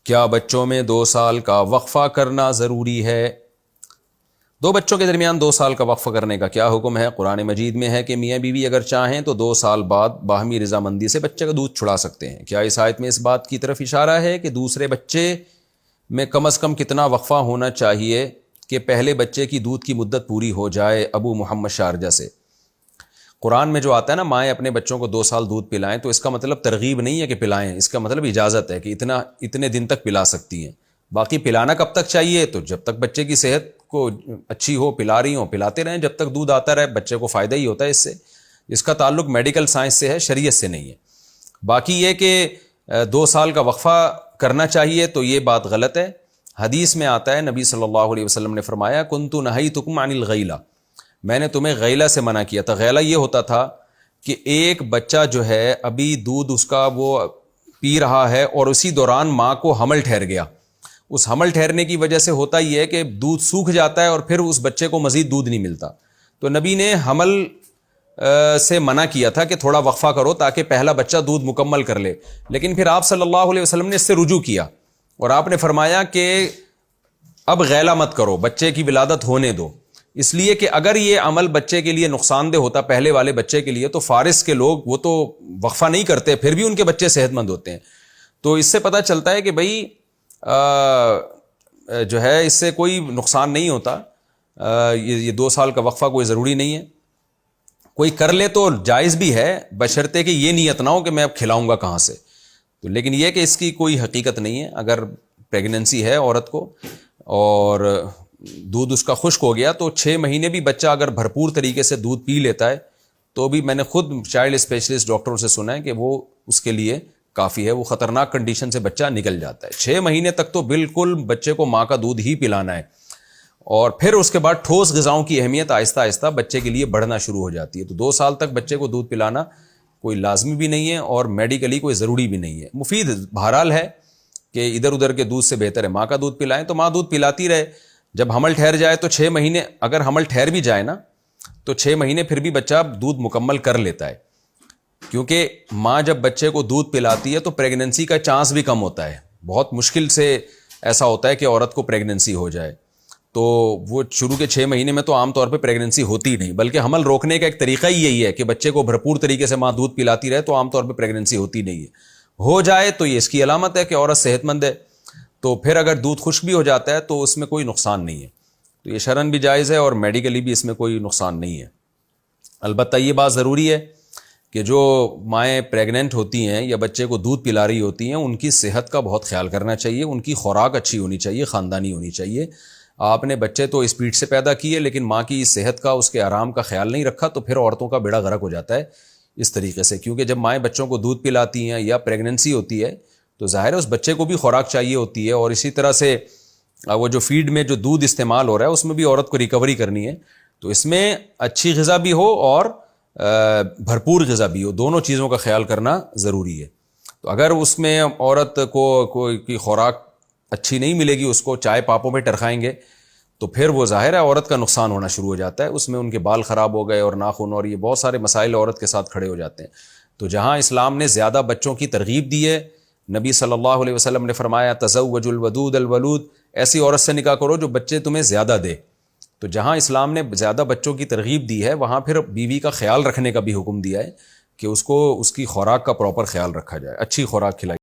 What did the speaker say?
کیا بچوں میں 2 سال کا وقفہ کرنا ضروری ہے؟ دو بچوں کے درمیان 2 سال کا وقفہ کرنے کا کیا حکم ہے؟ قرآن مجید میں ہے کہ میاں بیوی اگر چاہیں تو 2 سال بعد باہمی رضامندی سے بچے کا دودھ چھڑا سکتے ہیں۔ کیا اس آیت میں اس بات کی طرف اشارہ ہے کہ دوسرے بچے میں کم از کم کتنا وقفہ ہونا چاہیے کہ پہلے بچے کی دودھ کی مدت پوری ہو جائے؟ ابو محمد شارجہ سے۔ قرآن میں جو آتا ہے نا مائیں اپنے بچوں کو 2 سال دودھ پلائیں، تو اس کا مطلب ترغیب نہیں ہے کہ پلائیں، اس کا مطلب اجازت ہے کہ اتنے دن تک پلا سکتی ہیں۔ باقی پلانا کب تک چاہیے؟ تو جب تک بچے کی صحت کو اچھی ہو، پلا رہی ہوں پلاتے رہیں جب تک دودھ آتا رہے، بچے کو فائدہ ہی ہوتا ہے اس سے۔ اس کا تعلق میڈیکل سائنس سے ہے، شریعت سے نہیں ہے۔ باقی یہ کہ 2 سال کا وقفہ کرنا چاہیے تو یہ بات غلط ہے۔ حدیث میں آتا ہے نبی صلی اللہ علیہ وسلم نے فرمایا کنت نہیتکم عن الغیلہ، میں نے تمہیں غیلہ سے منع کیا تھا۔ غیلہ یہ ہوتا تھا کہ ایک بچہ جو ہے ابھی دودھ اس کا وہ پی رہا ہے اور اسی دوران ماں کو حمل ٹھہر گیا۔ اس حمل ٹھہرنے کی وجہ سے ہوتا یہ ہے کہ دودھ سوکھ جاتا ہے اور پھر اس بچے کو مزید دودھ نہیں ملتا۔ تو نبی نے حمل سے منع کیا تھا کہ تھوڑا وقفہ کرو تاکہ پہلا بچہ دودھ مکمل کر لے، لیکن پھر آپ صلی اللہ علیہ وسلم نے اس سے رجوع کیا اور آپ نے فرمایا کہ اب غیلہ مت کرو، بچے کی ولادت ہونے دو، اس لیے کہ اگر یہ عمل بچے کے لیے نقصان دہ ہوتا پہلے والے بچے کے لیے تو فارس کے لوگ وہ تو وقفہ نہیں کرتے، پھر بھی ان کے بچے صحت مند ہوتے ہیں۔ تو اس سے پتہ چلتا ہے کہ بھئی جو ہے اس سے کوئی نقصان نہیں ہوتا، یہ 2 سال کا وقفہ کوئی ضروری نہیں ہے۔ کوئی کر لے تو جائز بھی ہے بشرطے کہ یہ نیت نہ ہو کہ میں اب کھلاؤں گا کہاں سے، تو لیکن یہ کہ اس کی کوئی حقیقت نہیں ہے۔ اگر پریگننسی ہے عورت کو اور دودھ اس کا خشک ہو گیا تو 6 مہینے بھی بچہ اگر بھرپور طریقے سے دودھ پی لیتا ہے تو بھی میں نے خود چائلڈ اسپیشلسٹ ڈاکٹروں سے سنا ہے کہ وہ اس کے لیے کافی ہے، وہ خطرناک کنڈیشن سے بچہ نکل جاتا ہے۔ 6 مہینے تک تو بالکل بچے کو ماں کا دودھ ہی پلانا ہے، اور پھر اس کے بعد ٹھوس غذاؤں کی اہمیت آہستہ آہستہ بچے کے لیے بڑھنا شروع ہو جاتی ہے۔ تو 2 سال تک بچے کو دودھ پلانا کوئی لازمی بھی نہیں ہے اور میڈیکلی کوئی ضروری بھی نہیں ہے۔ مفید بہرحال ہے کہ ادھر ادھر کے دودھ سے بہتر ہے ماں کا دودھ پلائیں، تو ماں دودھ پلاتی رہے۔ جب حمل ٹھہر جائے تو 6 مہینے، اگر حمل ٹھہر بھی جائے نا تو 6 مہینے پھر بھی بچہ دودھ مکمل کر لیتا ہے، کیونکہ ماں جب بچے کو دودھ پلاتی ہے تو پریگننسی کا چانس بھی کم ہوتا ہے۔ بہت مشکل سے ایسا ہوتا ہے کہ عورت کو پریگننسی ہو جائے، تو وہ شروع کے 6 مہینے میں تو عام طور پہ پریگننسی ہوتی نہیں، بلکہ حمل روکنے کا ایک طریقہ ہی یہی ہے کہ بچے کو بھرپور طریقے سے ماں دودھ پلاتی رہے، تو عام طور پہ پریگننسی ہوتی نہیں ہے۔ ہو جائے تو یہ اس کی علامت ہے کہ عورت صحت مند ہے، تو پھر اگر دودھ خشک بھی ہو جاتا ہے تو اس میں کوئی نقصان نہیں ہے، تو یہ شرعاً بھی جائز ہے اور میڈیکلی بھی اس میں کوئی نقصان نہیں ہے۔ البتہ یہ بات ضروری ہے کہ جو مائیں پریگننٹ ہوتی ہیں یا بچے کو دودھ پلا رہی ہوتی ہیں ان کی صحت کا بہت خیال کرنا چاہیے، ان کی خوراک اچھی ہونی چاہیے، خاندانی ہونی چاہیے۔ آپ نے بچے تو اسپیڈ سے پیدا کیے لیکن ماں کی صحت کا، اس کے آرام کا خیال نہیں رکھا، تو پھر عورتوں کا بیڑا غرق ہو جاتا ہے اس طریقے سے، کیونکہ جب مائیں بچوں کو دودھ پلاتی ہیں یا پریگننسی ہوتی ہے تو ظاہر ہے اس بچے کو بھی خوراک چاہیے ہوتی ہے، اور اسی طرح سے وہ جو فیڈ میں جو دودھ استعمال ہو رہا ہے اس میں بھی عورت کو ریکوری کرنی ہے، تو اس میں اچھی غذا بھی ہو اور بھرپور غذا بھی ہو، دونوں چیزوں کا خیال کرنا ضروری ہے۔ تو اگر اس میں عورت کو کوئی خوراک اچھی نہیں ملے گی، اس کو چائے پاپوں پہ ٹرکائیں گے تو پھر وہ ظاہر ہے عورت کا نقصان ہونا شروع ہو جاتا ہے، اس میں ان کے بال خراب ہو گئے اور ناخن اور یہ بہت سارے مسائل عورت کے ساتھ کھڑے ہو جاتے ہیں۔ تو جہاں اسلام نے زیادہ بچوں کی ترغیب دی ہے، نبی صلی اللہ علیہ وسلم نے فرمایا تزوج الودود الولود، ایسی عورت سے نکاح کرو جو بچے تمہیں زیادہ دے، تو جہاں اسلام نے زیادہ بچوں کی ترغیب دی ہے وہاں پھر بیوی کا خیال رکھنے کا بھی حکم دیا ہے کہ اس کو اس کی خوراک کا پراپر خیال رکھا جائے، اچھی خوراک کھلائی